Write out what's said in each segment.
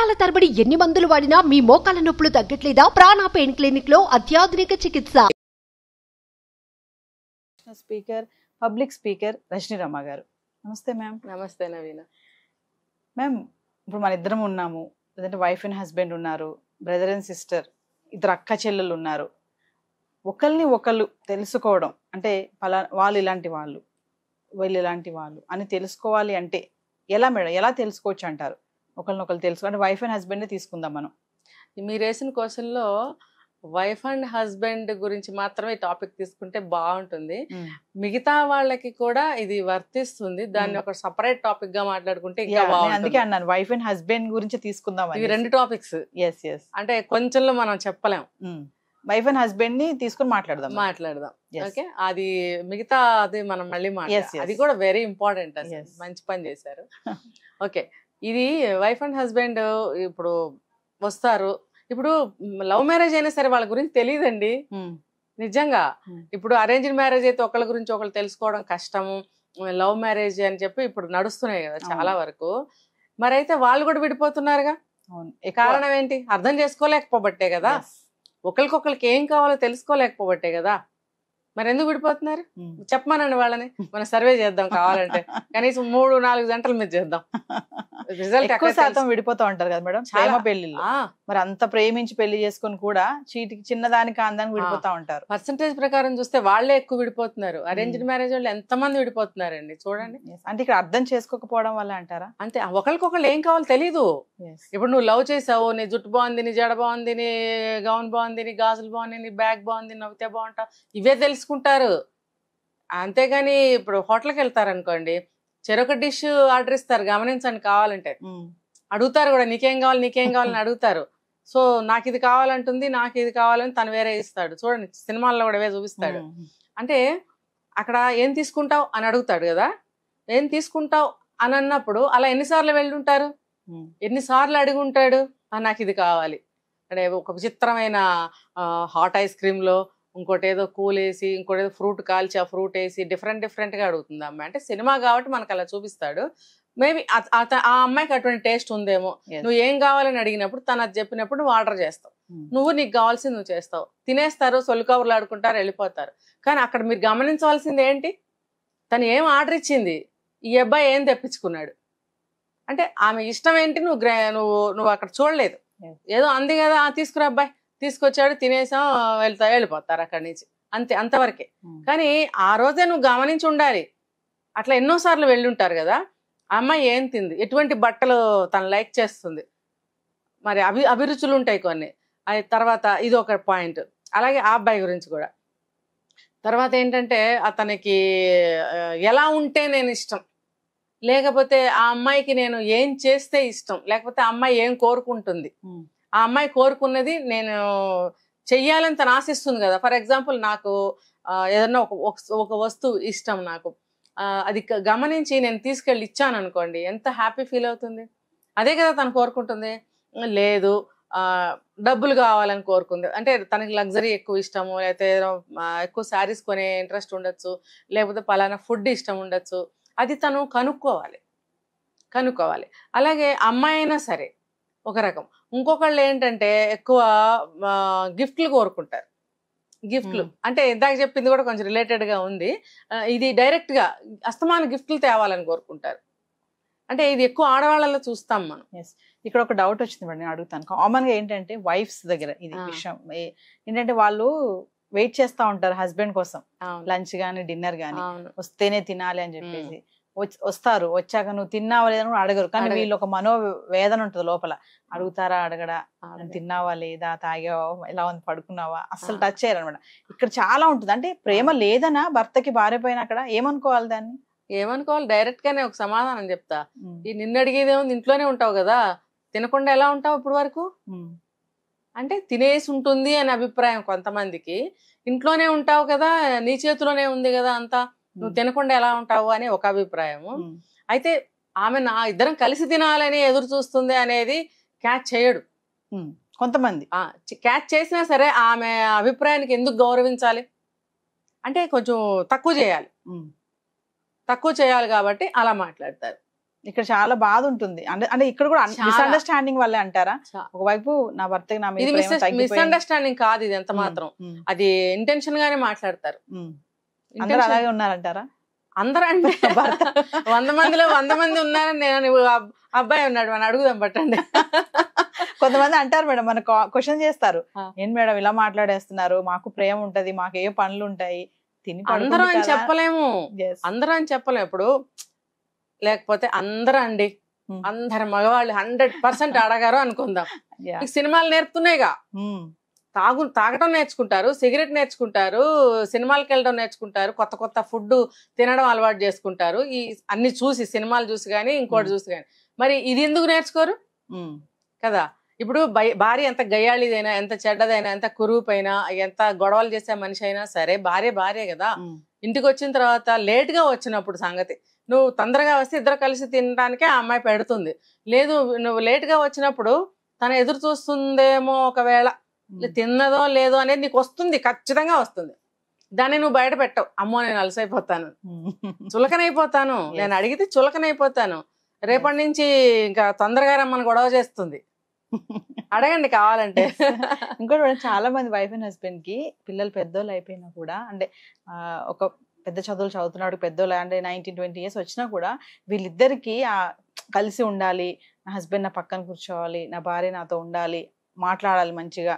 సంవత్సరాల తరబడి ఎన్ని మందులు వాడినా మీ మోకాల నొప్పులు తగ్గట్లేదా? ప్రాణ పెయిన్ క్లినిక్ లో అత్యాధునిక చికిత్స. Speaker, public speaker Rajani Rama గారు, నమస్తే మ్యామ్. నమస్తే నవీన. మ్యామ్, ఇప్పుడు మన ఇద్దరం ఉన్నాము, లేదంటే వైఫ్ అండ్ హస్బెండ్ ఉన్నారు, బ్రదర్ అండ్ సిస్టర్, ఇద్దరు అక్క చెల్లెలు ఉన్నారు. ఒకరిని ఒకళ్ళు తెలుసుకోవడం అంటే వాళ్ళు ఇలాంటి వాళ్ళు, వీళ్ళు ఇలాంటి వాళ్ళు అని తెలుసుకోవాలి అంటే ఎలా మేడం, ఎలా తెలుసుకోవచ్చు అంటారు? ఒకరినొకరు తెలుసుకో అంటే వైఫ్ అండ్ హస్బెండ్ తీసుకుందాం మనం. మీరు వేసిన క్వశ్చన్లో వైఫ్ అండ్ హస్బెండ్ గురించి మాత్రమే టాపిక్ తీసుకుంటే బాగుంటుంది. మిగతా వాళ్ళకి కూడా ఇది వర్తిస్తుంది. దాన్ని ఒక సపరేట్ టాపిక్ గా మాట్లాడుకుంటే ఇంకా బాగుంటుంది. అందుకే అన్నాను వైఫ్ అండ్ హస్బెండ్ గురించి తీసుకుందాం. ఇవి రెండు టాపిక్స్. అంటే కొంచెంలో మనం చెప్పలేం. వైఫ్ అండ్ హస్బెండ్ ని తీసుకుని మాట్లాడదాం. ఓకే, అది మిగతా అది మనం మళ్ళీ అది కూడా వెరీ ఇంపార్టెంట్. మంచి పని చేశారు. ఓకే, ఇది వైఫ్ అండ్ హస్బెండ్ ఇప్పుడు వస్తారు. ఇప్పుడు లవ్ మ్యారేజ్ అయినా సరే వాళ్ళ గురించి తెలియదండి నిజంగా. ఇప్పుడు అరేంజ్డ్ మ్యారేజ్ అయితే ఒకళ్ళ గురించి ఒకళ్ళు తెలుసుకోవడం కష్టము. లవ్ మ్యారేజ్ అని చెప్పి ఇప్పుడు నడుస్తున్నాయి కదా చాలా వరకు. మరైతే వాళ్ళు కూడా విడిపోతున్నారుగా. కారణం ఏంటి? అర్థం చేసుకోలేకపోబట్టే కదా. ఒకరికొకరికి ఏం కావాలో తెలుసుకోలేకపోబట్టే కదా. మరి ఎందుకు విడిపోతున్నారు? చెప్పమానండి వాళ్ళని, మనం సర్వే చేద్దాం కావాలంటే. కనీసం 3-4 గంటల మీద చేద్దాం. రిజల్ట్ ఎక్కువ శాతం విడిపోతూ ఉంటారు కదా మేడం ప్రేమ పెళ్లిళ్ళు. మరి అంత ప్రేమించి పెళ్లి చేసుకుని కూడా చీటికి చిన్నదానికి అందానికి విడిపోతా ఉంటారు. పర్సంటేజ్ ప్రకారం చూస్తే వాళ్ళే ఎక్కువ విడిపోతున్నారు. అరేంజ్డ్ మ్యారేజ్ వాళ్ళు ఎంతమంది విడిపోతున్నారండి చూడండి. అంటే ఇక్కడ అర్థం చేసుకోకపోవడం వల్ల అంటారా? అంతే, ఒకరికొకళ్ళు ఏం కావాలో తెలీదు. ఇప్పుడు నువ్వు లవ్ చేసావు, నీ జుట్టు బాగుంది, నీ జడ బాగుంది, నీ గౌన్ బాగుంది, నీ గాజులు బాగుంది, నీ బ్యాగ్ బాగుంది, నవ్వుతే బాగుంటావు, ఇవే తెలుసుకుంటారు. అంతేగాని ఇప్పుడు హోటల్కి వెళ్తారనుకోండి, చెరొక డిష్ ఆర్డర్ ఇస్తారు, గమనించండి. కావాలంటే అడుగుతారు కూడా, నీకేం కావాలని అడుగుతారు. సో నాకు ఇది కావాలంటుంది, నాకు ఇది కావాలని తను వేరే ఇస్తాడు. చూడండి సినిమాల్లో కూడా చూపిస్తాడు. అంటే అక్కడ ఏం తీసుకుంటావు అని అడుగుతాడు కదా. ఏం తీసుకుంటావు అని అన్నప్పుడు అలా ఎన్నిసార్లు వెళ్ళుంటారు, ఎన్నిసార్లు అడిగి ఉంటాడు, నాకు ఇది కావాలి అంటే. ఒక విచిత్రమైన హాట్ ఐస్ క్రీమ్లో ఇంకోటి ఏదో కూల్ వేసి, ఇంకోటి ఏదో ఫ్రూట్ కాల్చి ఆ ఫ్రూట్ వేసి డిఫరెంట్గా అడుగుతుంది అమ్మాయి. అంటే సినిమా కాబట్టి మనకు అలా చూపిస్తాడు. మేబీ ఆ అమ్మాయికి అటువంటి టేస్ట్ ఉందేమో. నువ్వు ఏం కావాలని అడిగినప్పుడు తను అది చెప్పినప్పుడు నువ్వు ఆర్డర్ చేస్తావు. నువ్వు నీకు కావాల్సింది నువ్వు చేస్తావు. తినేస్తారు, సొల్లు కబుర్లు ఆడుకుంటారు, వెళ్ళిపోతారు. కానీ అక్కడ మీరు గమనించవలసింది ఏంటి? తను ఏం ఆర్డర్ ఇచ్చింది, ఈ అబ్బాయి ఏం తెప్పించుకున్నాడు. అంటే ఆమె ఇష్టం ఏంటి నువ్వు అక్కడ చూడలేదు. ఏదో అంది కదా, తీసుకురా అబ్బాయి, తీసుకొచ్చాడు, తినేసాం, వెళ్ళిపోతారు అక్కడి నుంచి, అంతే, అంతవరకే. కానీ ఆ రోజే నువ్వు గమనించి ఉండాలి. అట్లా ఎన్నోసార్లు వెళ్ళుంటారు కదా. ఆ అమ్మాయి ఏం తింది, ఎటువంటి బట్టలు తను లైక్ చేస్తుంది, మరి అభిరుచులు ఉంటాయి కొన్ని. అది తర్వాత ఇది ఒక పాయింట్. అలాగే ఆ అబ్బాయి గురించి కూడా. తర్వాత ఏంటంటే అతనికి ఎలా ఉంటే నేను ఇష్టం, లేకపోతే ఆ అమ్మాయికి నేను ఏం చేస్తే ఇష్టం, లేకపోతే ఆ అమ్మాయి ఏం కోరుకుంటుంది, ఆ అమ్మాయి కోరుకున్నది నేను చెయ్యాలని తను ఆశిస్తుంది కదా. ఫర్ ఎగ్జాంపుల్ నాకు ఏదన్నా ఒక వస్తువు ఇష్టం, నాకు అది గమనించి నేను తీసుకెళ్ళి ఇచ్చాను అనుకోండి, ఎంత హ్యాపీ ఫీల్ అవుతుంది. అదే కదా తను కోరుకుంటుంది. లేదు డబ్బులు కావాలని కోరుకుంది అంటే తనకి లగ్జరీ ఎక్కువ ఇష్టము, లేకపోతే ఎక్కువ శారీస్ కొనే ఇంట్రెస్ట్ ఉండొచ్చు, లేకపోతే పలానా ఫుడ్ ఇష్టం ఉండొచ్చు. అది తను కనుక్కోవాలి. అలాగే అమ్మాయి అయినా సరే ఒక రకం. ఇంకొకళ్ళు ఏంటంటే ఎక్కువ గిఫ్ట్లు కోరుకుంటారు. గిఫ్ట్లు అంటే ఇందాక చెప్పింది కూడా కొంచెం రిలేటెడ్గా ఉంది. ఇది డైరెక్ట్గా అస్తమాన గిఫ్ట్లు తేవాలని కోరుకుంటారు. అంటే ఇది ఎక్కువ ఆడవాళ్ళలో చూస్తాం మనం. ఇక్కడ ఒక డౌట్ వచ్చింది మేడం, నేను అడుగుతాను. కామన్గా ఏంటంటే వైఫ్స్ దగ్గర ఇది విషయం ఏంటంటే వాళ్ళు వెయిట్ చేస్తూ ఉంటారు హస్బెండ్ కోసం, లంచ్ కానీ డిన్నర్ కానీ వస్తేనే తినాలి అని చెప్పేసి. వస్తారు, వచ్చాక నువ్వు తిన్నావా లేదని కూడా అడగరు. కానీ వీళ్ళు ఒక మనోవేదన ఉంటుంది లోపల, అడుగుతారా అడగడా, తిన్నావా లేదా, తాగావా, ఎలా ఉంది, పడుకున్నావా, అస్సలు టచ్ చేయరు అనమాట. ఇక్కడ చాలా ఉంటుంది. అంటే ప్రేమ లేదనా భర్తకి భార్య పైన, అక్కడ ఏమనుకోవాలి, దాన్ని ఏమనుకోవాలి? డైరెక్ట్ గానే ఒక సమాధానం చెప్తా. ఈ నిన్ను అడిగేదేమో, ఇంట్లోనే ఉంటావు కదా, తినకుండా ఎలా ఉంటావు ఇప్పుడు వరకు అంటే తినేసి ఉంటుంది అని అభిప్రాయం కొంతమందికి. ఇంట్లోనే ఉంటావు కదా, నీ చేతిలోనే ఉంది కదా అంతా, నువ్వు తినకుండా ఎలా ఉంటావు అని ఒక అభిప్రాయము. అయితే ఆమె ఇద్దరం కలిసి తినాలని ఎదురు చూస్తుంది అనేది క్యాచ్ చేయడు కొంతమంది. క్యాచ్ చేసినా సరే ఆమె అభిప్రాయానికి ఎందుకు గౌరవించాలి అంటే కొంచెం తక్కువ చేయాలి కాబట్టి అలా మాట్లాడతారు. ఇక్కడ చాలా బాధ ఉంటుంది. అంటే ఇక్కడ కూడా చాలా. మిస్అండర్స్టాండింగ్ వల్లే అంటారా? ఒకవైపు నా భర్తకి నా మీద ఇది ప్రేమ తగ్గిపోయింది. మిస్అండర్స్టాండింగ్ కాదు, ఇది ఎంత మాత్రం అది ఇంటెన్షన్ గానే మాట్లాడతారు. అందరూ అలాగే ఉన్నారంటారా? అందరూ అంటే 100 మందిలో 100 మంది ఉన్నారని నేను అబ్బాయి ఉన్నాడు అని అడుగుదాం పట్టండి. కొంతమంది అంటారు మేడం, మన క్వశ్చన్ చేస్తారు, ఏం మేడం ఇలా మాట్లాడేస్తున్నారు, మాకు ప్రేమ ఉంటది, మాకు ఏ పనులు ఉంటాయి, తిని అందరూ అని చెప్పలేము, అందరూ అని చెప్పలేము. ఇప్పుడు లేకపోతే అందరూ అండి, అందరు మగవాళ్ళు 100% అడగారు అనుకుందాం. సినిమాలు నేర్పుతున్నాయిగా, తాగటం నేర్చుకుంటారు, సిగరెట్ నేర్చుకుంటారు, సినిమాలకు వెళ్ళడం నేర్చుకుంటారు, కొత్త కొత్త ఫుడ్ తినడం అలవాటు చేసుకుంటారు. ఈ అన్ని చూసి, సినిమాలు చూసి కానీ ఇంకోటి చూసి కానీ. మరి ఇది ఎందుకు నేర్చుకోరు కదా? ఇప్పుడు భార్య ఎంత గయ్యాళిదైనా, ఎంత చెడ్డదైనా, ఎంత కురూపైనా, ఎంత గొడవలు చేసే మనిషి అయినా సరే భార్య కదా. ఇంటికి వచ్చిన తర్వాత లేట్ గా వచ్చినప్పుడు సంగతి, నువ్వు తొందరగా వస్తే ఇద్దరు కలిసి తినడానికే ఆ అమ్మాయి పెడుతుంది. లేదు నువ్వు లేట్ గా వచ్చినప్పుడు తను ఎదురు చూస్తుందేమో, ఒకవేళ తిన్నదో లేదో అనేది నీకు వస్తుంది, ఖచ్చితంగా వస్తుంది. దాన్ని నువ్వు బయట పెట్టవు. అమ్మో నేను అలసైపోతాను, చులకనైపోతాను, నేను అడిగితే చులకనైపోతాను, రేపటి నుంచి ఇంకా తొందరగా రమ్మని గొడవ చేస్తుంది. అడగండి కావాలంటే. ఇంకోటి చాలా మంది వైఫ్ అండ్ హస్బెండ్ కి పిల్లలు పెద్దోళ్ళు అయిపోయినా కూడా, అంటే ఒక పెద్ద చదువులు చదువుతున్నాడు, పెద్దోళ్ళు అంటే 19-20 years వచ్చినా కూడా వీళ్ళిద్దరికి కలిసి ఉండాలి, నా హస్బెండ్ నా పక్కన కూర్చోవాలి, నా భార్య నాతో ఉండాలి, మాట్లాడాలి మంచిగా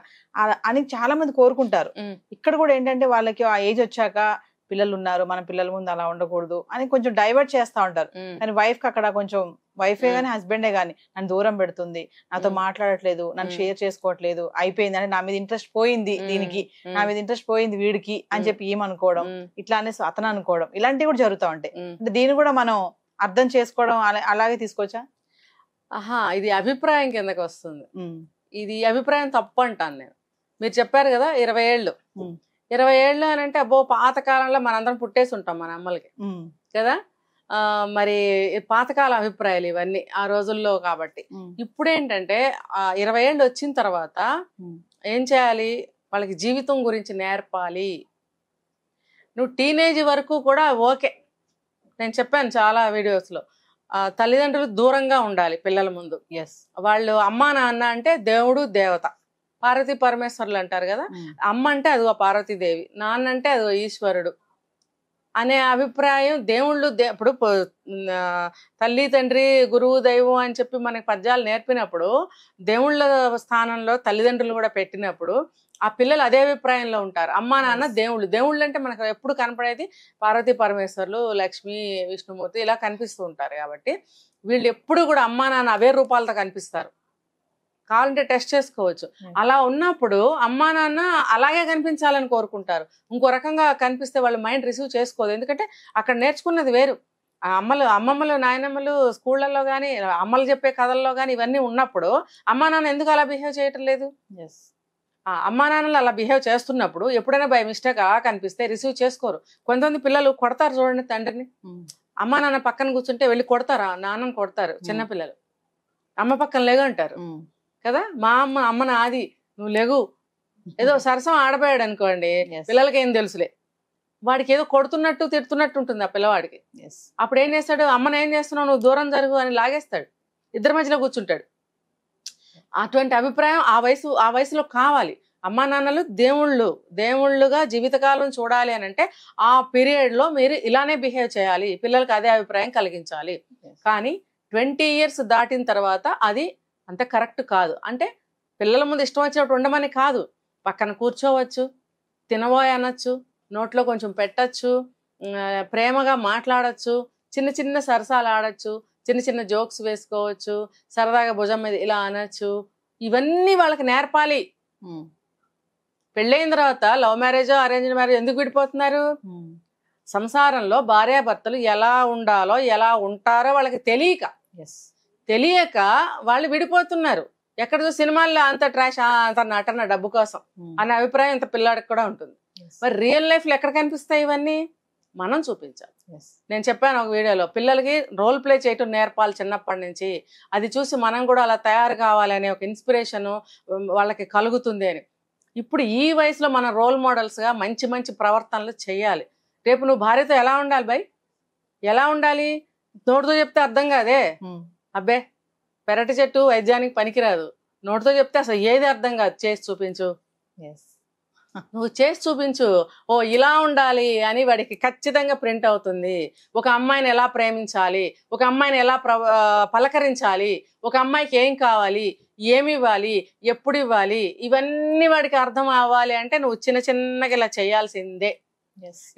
అని చాలా మంది కోరుకుంటారు. ఇక్కడ కూడా ఏంటంటే వాళ్ళకి ఆ ఏజ్ వచ్చాక పిల్లలు ఉన్నారు, మన పిల్లల ముందు అలా ఉండకూడదు అని కొంచెం డైవర్ట్ చేస్తా ఉంటారు. కానీ వైఫ్ కి అక్కడ కొంచెం, వైఫే గానీ హస్బెండే గానీ నన్ను దూరం పెడుతుంది, నాతో మాట్లాడట్లేదు, నన్ను షేర్ చేసుకోవట్లేదు, అయిపోయింది అంటే నా మీద ఇంట్రెస్ట్ పోయింది, దీనికి నా మీద ఇంట్రెస్ట్ పోయింది వీడికి అని చెప్పి ఏమనుకోవడం, ఇట్లా అనేసి అతను అనుకోవడం, ఇలాంటివి కూడా జరుగుతూ ఉంటాయి. అంటే దీన్ని కూడా మనం అర్థం చేసుకోవడం అలాగే తీసుకోవచ్చా? ఇది అభిప్రాయం కిందకి వస్తుంది. ఇది అభిప్రాయం తప్పు అంటాను నేను. మీరు చెప్పారు కదా 20 ఏళ్ళు, 20 ఏళ్ళు అని అంటే అబ్బో పాతకాలంలో మనందరం పుట్టేసి ఉంటాం మన అమ్మలకి కదా. మరి పాతకాల అభిప్రాయాలు ఇవన్నీ ఆ రోజుల్లో. కాబట్టి ఇప్పుడు ఏంటంటే 20 ఏళ్ళు వచ్చిన తర్వాత ఏం చేయాలి, వాళ్ళకి జీవితం గురించి నేర్పాలి. నువ్వు టీనేజ్ వరకు కూడా ఓకే, నేను చెప్పాను చాలా వీడియోస్లో, తల్లిదండ్రులు దూరంగా ఉండాలి పిల్లల ముందు. వాళ్ళు అమ్మా నాన్న అంటే దేవుడు దేవత, పార్వతీ పరమేశ్వరులు అంటారు కదా. అమ్మ అంటే అదిగో పార్వతీదేవి, నాన్న అంటే అదిగో ఈశ్వరుడు అనే అభిప్రాయం. దేవుళ్ళు ఇప్పుడు తల్లి తండ్రి గురువు దైవం అని చెప్పి మనకి పద్యాలు నేర్పినప్పుడు, దేవుళ్ళ స్థానంలో తల్లిదండ్రులు కూడా పెట్టినప్పుడు ఆ పిల్లలు అదే అభిప్రాయంలో ఉంటారు. అమ్మా నాన్న దేవుళ్ళు. దేవుళ్ళు అంటే మనకు ఎప్పుడు కనపడేది పార్వతీ పరమేశ్వరులు, లక్ష్మి, విష్ణుమూర్తి ఇలా కనిపిస్తూ ఉంటారు. కాబట్టి వీళ్ళు ఎప్పుడు కూడా అమ్మా నాన్న అవే రూపాలతో కనిపిస్తారు. కావాలంటే టెస్ట్ చేసుకోవచ్చు. అలా ఉన్నప్పుడు అమ్మా నాన్న అలాగే కనిపించాలని కోరుకుంటారు. ఇంకో రకంగా కనిపిస్తే వాళ్ళ మైండ్ రిసీవ్ చేసుకోదు. ఎందుకంటే అక్కడ నేర్చుకున్నది వేరు. అమ్మమ్మలు నాయనమ్మలు స్కూళ్ళల్లో కానీ, అమ్మలు చెప్పే కథల్లో కానీ ఇవన్నీ ఉన్నప్పుడు అమ్మా నాన్న ఎందుకు అలా బిహేవ్ చేయటం లేదు? అమ్మా నాన్నలు అలా బిహేవ్ చేస్తున్నప్పుడు ఎప్పుడైనా బై మిస్టేక్ కనిపిస్తే రిసీవ్ చేసుకోరు. కొంతమంది పిల్లలు కొడతారు చూడండి తండ్రిని. అమ్మా నాన్న పక్కన కూర్చుంటే వెళ్ళి కొడతారు, నాన్నని కొడతారు. చిన్నపిల్లలు అమ్మ పక్కన లేగు అంటారు కదా. మా అమ్మ నాది, నువ్వు లేగు, ఏదో సరసం ఆడబోయాడు అనుకోండి, పిల్లలకి ఏం తెలుసులే, వాడికి ఏదో కొడుతున్నట్టు తిడుతున్నట్టు ఉంటుంది ఆ పిల్లవాడికి. అప్పుడు ఏం చేస్తాడు, అమ్మను ఏం చేస్తున్నావు, నువ్వు దూరం జరుగు అని లాగేస్తాడు, ఇద్దరి మధ్యలో కూర్చుంటాడు. అటువంటి అభిప్రాయం ఆ వయసులో కావాలి. అమ్మా నాన్నలు దేవుళ్ళుగా జీవితకాలం చూడాలి అని అంటే ఆ పీరియడ్ లో మీరు ఇలానే బిహేవ్ చేయాలి, పిల్లలకి అదే అభిప్రాయం కలిగించాలి. కానీ 20 years దాటిన తర్వాత అది అంత కరెక్ట్ కాదు. అంటే పిల్లల ముందు ఇష్టం వచ్చినట్టు ఉండమని కాదు, పక్కన కూర్చోవచ్చు, తినబోయ్ అనొచ్చు, నోట్లో కొంచెం పెట్టచ్చు, ప్రేమగా మాట్లాడచ్చు, చిన్న చిన్న సరసాలు ఆడచ్చు, చిన్న చిన్న జోక్స్ వేసుకోవచ్చు, సరదాగా భుజం మీద ఇలా అనొచ్చు. ఇవన్నీ వాళ్ళకి నేర్పాలి. పెళ్ళైన తర్వాత లవ్ మ్యారేజ్ అరేంజ్డ్ మ్యారేజ్ ఎందుకు విడిపోతున్నారు? సంసారంలో భార్యాభర్తలు ఎలా ఉండాలో, ఎలా ఉంటారో వాళ్ళకి తెలియక వాళ్ళు విడిపోతున్నారు. ఎక్కడ సినిమాల్లో అంత ట్రాష్, అంత నటన డబ్బు కోసం అనే అభిప్రాయం ఇంత పిల్లాడికి కూడా ఉంటుంది. మరి రియల్ లైఫ్ లో ఎక్కడ కనిపిస్తాయి ఇవన్నీ? మనం చూపించాలి. నేను చెప్పాను ఒక వీడియోలో, పిల్లలకి రోల్ ప్లే చేయటం నేర్పాలి చిన్నప్పటి నుంచి. అది చూసి మనం కూడా అలా తయారు కావాలి అనే ఒక ఇన్స్పిరేషన్ వాళ్ళకి కలుగుతుంది అని. ఇప్పుడు ఈ వయసులో మన రోల్ మోడల్స్ గా మంచి మంచి ప్రవర్తనలు చేయాలి. రేపు నువ్వు భార్యతో ఎలా ఉండాలి ఎలా ఉండాలి? నోటితో చెప్తే అర్థం కాదే. అబ్బే పెరటి చెట్టు వైద్యానికి పనికిరాదు, నోటితో చెప్తే అసలు ఏది అర్థం కాదు. చేసి చూపించు, నువ్వు చేసి చూపించు. ఓ ఇలా ఉండాలి అని వాడికి ఖచ్చితంగా ప్రింట్ అవుతుంది. ఒక అమ్మాయిని ఎలా ప్రేమించాలి, ఒక అమ్మాయిని ఎలా పలకరించాలి, ఒక అమ్మాయికి ఏం కావాలి, ఏమి ఇవ్వాలి, ఎప్పుడు ఇవ్వాలి, ఇవన్నీ వాడికి అర్థం అవ్వాలి అంటే నువ్వు చిన్న చిన్నగా ఇలా చేయాల్సిందే.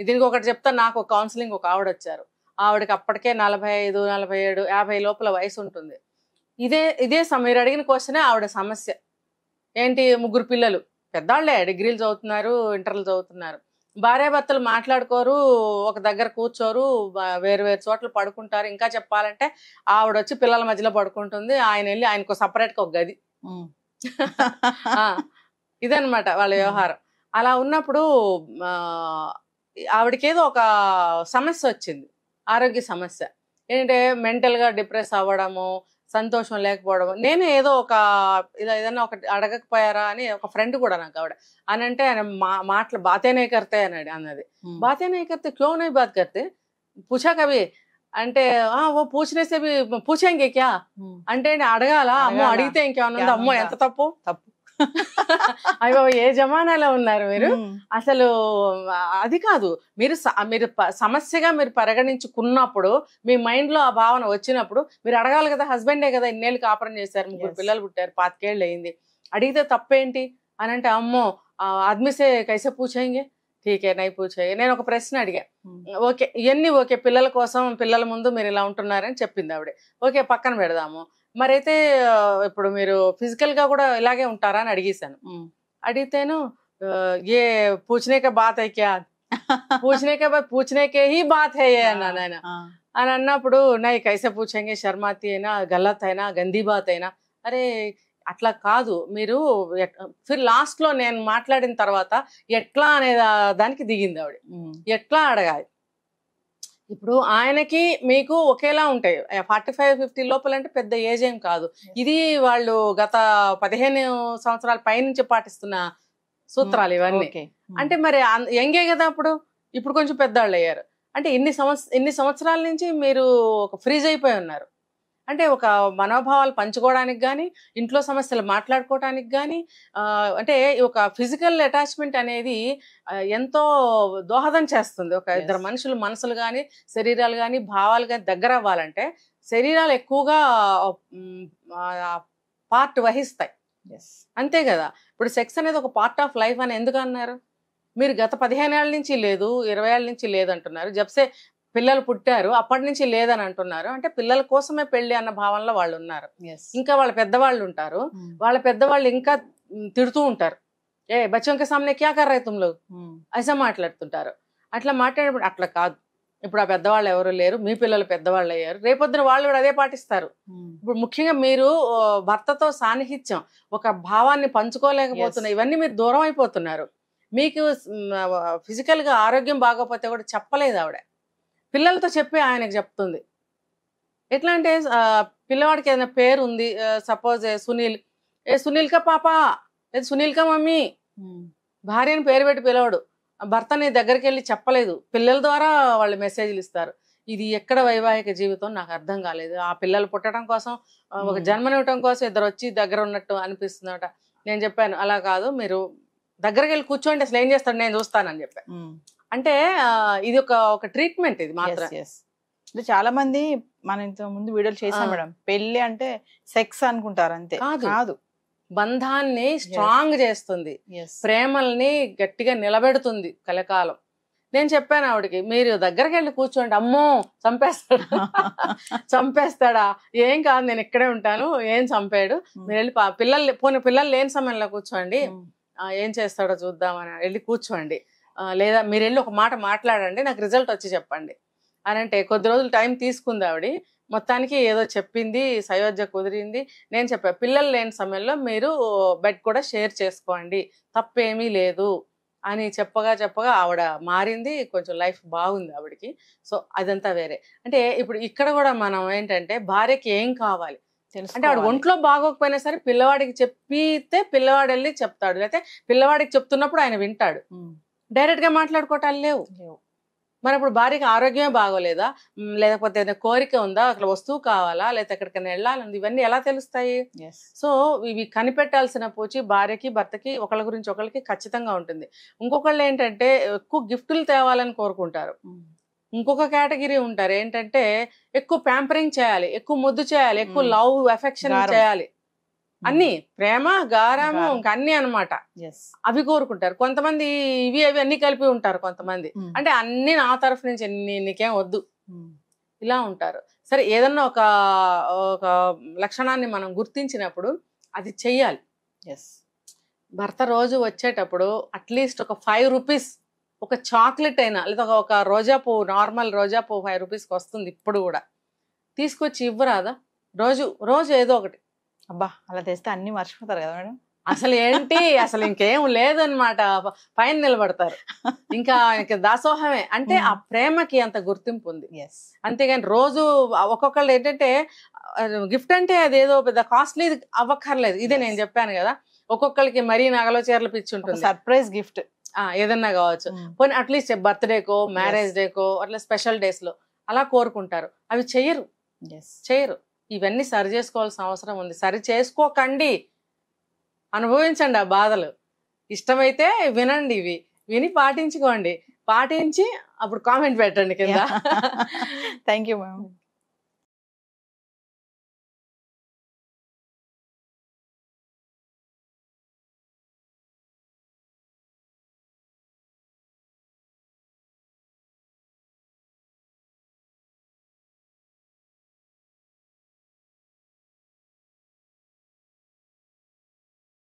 దీనికి ఒకటి చెప్తా, నాకు కౌన్సిలింగ్ ఒక ఆవిడ వచ్చారు. ఆవిడకి అప్పటికే 45, 47, 50 లోపల వయసు ఉంటుంది. ఇదే మీరు అడిగిన క్వశ్చనే ఆవిడ సమస్య ఏంటి. 3 పిల్లలు, పెద్దాళ్లే, డిగ్రీలు చదువుతున్నారు, ఇంటర్లు చదువుతున్నారు. భార్యాభర్తలు మాట్లాడుకోరు, ఒక దగ్గర కూర్చోరు, వేరు వేరు చోట్ల పడుకుంటారు. ఇంకా చెప్పాలంటే ఆవిడ వచ్చి పిల్లల మధ్యలో పడుకుంటుంది, ఆయన వెళ్ళి ఆయనకు సపరేట్గా ఒక గది. ఇదనమాట వాళ్ళ వ్యవహారం. అలా ఉన్నప్పుడు ఆవిడకేదో ఒక సమస్య వచ్చింది, ఆరోగ్య సమస్య. ఏంటంటే మెంటల్గా డిప్రెస్ అవ్వడము, సంతోషం లేకపోవడం. నేను ఏదో ఒక ఏదైనా ఒకటి అడగకపోయారా అని ఒక ఫ్రెండ్ కూడా నాకు ఆవిడ అని అంటే, ఆయన మాటలు బాతే నే కర్తే అన్నది. బాతే నే కర్తే, క్యో నహీ బాత్ కర్తే, పూछा కభీ అంటే ఓ పూछనేసే పూछेंगे क्या అంటే అడగాల. అమ్మో అడిగితే ఇంకేమన్నా, అమ్మో ఎంత తప్పు. అయ్యో ఏ జమానాలో ఉన్నారు మీరు. అసలు అది కాదు, మీరు సమస్యగా మీరు పరిగణించుకున్నప్పుడు, మీ మైండ్ లో ఆ భావన వచ్చినప్పుడు మీరు అడగాలి కదా. హస్బెండే కదా, ఇన్నేళ్ళు కాపురం చేశారు, 3 పిల్లలు పుట్టారు, 25 ఏళ్ళు అయింది, అడిగితే తప్పేంటి అని అంటే, అమ్మో ఆద్మీసే కైసే పూछेंगे, ఠీకే నై పూछే. నేను ఒక ప్రశ్న అడిగా, ఓకే ఇవన్నీ ఓకే, పిల్లల కోసం పిల్లల ముందు మీరు ఇలా ఉంటున్నారని చెప్పింది ఆవిడ. ఓకే పక్కన పెడదాము, మరైతే ఇప్పుడు మీరు ఫిజికల్ గా కూడా ఇలాగే ఉంటారా అని అడిగేశాను. అడిగితేను ఏ పూछने का बात है क्या, पूछने के ही बात है ये అన్నాను ఆయన. అని అన్నప్పుడు నై కైసే పూछेंगे, శర్మాతి అయినా, గలత్ అయినా, గందీ బాత్ అయినా. అరే అట్లా కాదు, మీరు లాస్ట్ లో నేను మాట్లాడిన తర్వాత ఎట్లా అనే దానికి దిగింది ఆవిడ. ఎట్లా అడగాలి. ఇప్పుడు ఆయనకి మీకు ఒకేలా ఉంటాయి, 45-50 లోపల అంటే పెద్ద ఏజ్ ఏం కాదు. ఇది వాళ్ళు గత 15 సంవత్సరాల పైనుంచి పాటిస్తున్న సూత్రాలు ఇవన్నీ. అంటే మరి యంగే కదా ఇప్పుడు కొంచెం పెద్దవాళ్ళు అయ్యారు అంటే ఇన్ని సంవత్సరాల నుంచి మీరు ఒక ఫ్రీజ్ అయిపోయి ఉన్నారు. అంటే ఒక మనోభావాలు పంచుకోవడానికి కానీ, ఇంట్లో సమస్యలు మాట్లాడుకోవడానికి కానీ, అంటే ఒక ఫిజికల్ అటాచ్మెంట్ అనేది ఎంతో దోహదం చేస్తుంది. ఒక ఇద్దరు మనుషులు మనసులు కానీ, శరీరాలు కానీ, భావాలు కానీ దగ్గర అవ్వాలంటే శరీరాలు ఎక్కువగా పార్ట్ వహిస్తాయి, అంతే కదా. ఇప్పుడు సెక్స్ అనేది ఒక పార్ట్ ఆఫ్ లైఫ్ అని ఎందుకు అన్నారు? మీరు గత 15 ఏళ్ళ నుంచి లేదు, 20 ఏళ్ళ నుంచి లేదంటున్నారు. జబ్సే పిల్లలు పుట్టారు అప్పటి నుంచి లేదని అంటున్నారు. అంటే పిల్లల కోసమే పెళ్లి అన్న భావనలో వాళ్ళు ఉన్నారు. ఇంకా వాళ్ళ పెద్దవాళ్ళు ఉంటారు, వాళ్ళ పెద్దవాళ్ళు ఇంకా తిడుతూ ఉంటారు, ఏ బచ్చోంకే సామ్నే క్యా కర్ రహే తుమ్ లోగ్, ఐసా మాట్లాడుతుంటారు. అట్లా మాట్లాడేప్పుడు అట్లా కాదు. ఇప్పుడు ఆ పెద్దవాళ్ళు ఎవరు లేరు, మీ పిల్లలు పెద్దవాళ్ళు అయ్యారు, రేపొద్దున వాళ్ళు కూడా అదే పాటిస్తారు. ఇప్పుడు ముఖ్యంగా మీరు భర్తతో సాన్నిహిత్యం, ఒక భావాన్ని పంచుకోలేకపోతున్నారు, ఇవన్నీ మీరు దూరం అయిపోతున్నారు. మీకు ఫిజికల్ గా ఆరోగ్యం బాగోపోతే కూడా చెప్పలేదు ఆవిడ, పిల్లలతో చెప్పి ఆయనకు చెప్తుంది. ఎట్లా అంటే పిల్లవాడికి ఏదైనా పేరు ఉంది, సపోజ్ సునీల్, సునీల్ కా పాప, సునీల్ కా మమ్మీ, భార్యని పేరు పెట్టి పిలవడు, భర్తని దగ్గరికి వెళ్ళి చెప్పలేదు, పిల్లల ద్వారా వాళ్ళు మెసేజ్లు ఇస్తారు. ఇది ఎక్కడ వైవాహిక జీవితం నాకు అర్థం కాలేదు. ఆ పిల్లలు పుట్టడం కోసం, ఒక జన్మనివ్వటం కోసం ఇద్దరు వచ్చి దగ్గర ఉన్నట్టు అనిపిస్తుందట. నేను చెప్పాను అలా కాదు, మీరు దగ్గరికి వెళ్ళి కూర్చోండి, అసలు ఏం చేస్తాడు నేను చూస్తానని చెప్పాను. అంటే ఇది ఒక ట్రీట్మెంట్, ఇది మాత్రం. అంటే చాలా మంది మనం ఇంత ముందు వీడియోలు చేసాం మేడం, పెళ్లి అంటే సెక్స్ అనుకుంటారు, అంతే కాదు. బంధాన్ని స్ట్రాంగ్ చేస్తుంది, ప్రేమల్ని గట్టిగా నిలబెడుతుంది కలకాలం. నేను చెప్పాను ఆవిడకి, మీరు దగ్గరికి వెళ్ళి కూర్చోండి, అమ్మో చంపేస్తాడా, ఏం కాదు నేను ఇక్కడే ఉంటాను, ఏం చంపాడు, మీరు వెళ్ళి పిల్లలు లేని సమయంలో కూర్చోండి, ఏం చేస్తాడో చూద్దామని వెళ్ళి కూర్చోండి, లేదా మీరు వెళ్ళి ఒక మాట మాట్లాడండి, నాకు రిజల్ట్ వచ్చి చెప్పండి అని అంటే కొద్ది రోజులు టైం తీసుకుంది ఆవిడ. మొత్తానికి ఏదో చెప్పింది, సయోధ్య కుదిరింది. నేను చెప్పా, పిల్లలు లేని సమయంలో మీరు బెడ్ కూడా షేర్ చేసుకోండి, తప్పేమీ లేదు అని చెప్పగా ఆవిడ మారింది, కొంచెం లైఫ్ బాగుంది ఆవిడకి. సో అదంతా వేరే. అంటే ఇప్పుడు ఇక్కడ కూడా మనం ఏంటంటే భార్యకి ఏం కావాలి అంటే, ఆవిడ ఒంట్లో బాగోకపోయినా సరే పిల్లవాడికి చెప్పితే పిల్లవాడు వెళ్ళి చెప్తాడు, లేకపోతే పిల్లవాడికి చెప్తున్నప్పుడు ఆయన వింటాడు. డైరెక్ట్ గా మాట్లాడుకోవటాలు లేవు. మరి అప్పుడు భార్యకి ఆరోగ్యమే బాగోలేదా, లేకపోతే ఏదైనా కోరిక ఉందా, అక్కడ వస్తువు కావాలా, లేకపోతే ఎక్కడికైనా వెళ్ళాలని, ఇవన్నీ ఎలా తెలుస్తాయి? సో ఇవి కనిపెట్టాల్సిన పూచి భార్యకి భర్తకి ఒకళ్ళ గురించి ఒకళ్ళకి ఖచ్చితంగా ఉంటుంది. ఇంకొకళ్ళు ఏంటంటే ఎక్కువ గిఫ్టులు తేవాలని కోరుకుంటారు. ఇంకొక కేటగిరీ ఉంటారు ఏంటంటే ఎక్కువ ప్యాంపరింగ్ చేయాలి, ఎక్కువ ముద్దు చేయాలి, ఎక్కువ లవ్ ఎఫెక్షన్ చేయాలి, అన్ని ప్రేమ గారము ఇంకా అన్ని అనమాట, అవి కోరుకుంటారు. కొంతమంది ఇవి అవి అన్ని కలిపి ఉంటారు. కొంతమంది అంటే అన్ని నా తరఫు నుంచి నీకేం వద్దు ఇలా ఉంటారు. సరే, ఏదన్నా ఒక లక్షణాన్ని మనం గుర్తించినప్పుడు అది చెయ్యాలి. భర్త రోజు వచ్చేటప్పుడు అట్లీస్ట్ ఒక 5 రూపీస్ ఒక చాక్లెట్ అయినా, లేదా ఒక రోజా పువ్వు, నార్మల్ రోజా పువ్వు 5 రూపీస్కి వస్తుంది ఇప్పుడు కూడా, తీసుకొచ్చి ఇవ్వరాదా? రోజు ఏదో ఒకటి. అబ్బా, అలా తెస్తే అన్ని మర్చిపోతారు కదా మేడం. అసలు ఏంటి, అసలు ఇంకేం లేదనమాట, పైన నిలబడతారు. ఇంకా దాసోహమే. అంటే ఆ ప్రేమకి అంత గుర్తింపు ఉంది. అంతేగాని రోజు ఒక్కొక్కళ్ళు ఏంటంటే గిఫ్ట్ అంటే అదేదో పెద్ద కాస్ట్లీ అవ్వక్కర్లేదు. ఇదే నేను చెప్పాను కదా, ఒక్కొక్కరికి మరీ నగలో చీరలు పిచ్చి ఉంటుంది, సర్ప్రైజ్ గిఫ్ట్ ఏదన్నా కావచ్చు. పోనీ అట్లీస్ట్ బర్త్డేకో మ్యారేజ్ డేకో అట్లా స్పెషల్ డేస్ లో అలా కోరుకుంటారు. అవి చెయ్యరు. ఇవన్నీ సరి చేసుకోవాల్సిన అవసరం ఉంది. సరి చేసుకోకండి, అనుభవించండి ఆ బాధలు. ఇష్టమైతే వినండి, ఇవి విని పాటించుకోండి. పాటించి అప్పుడు కామెంట్ పెట్టండి కింద. Thank you ma'am.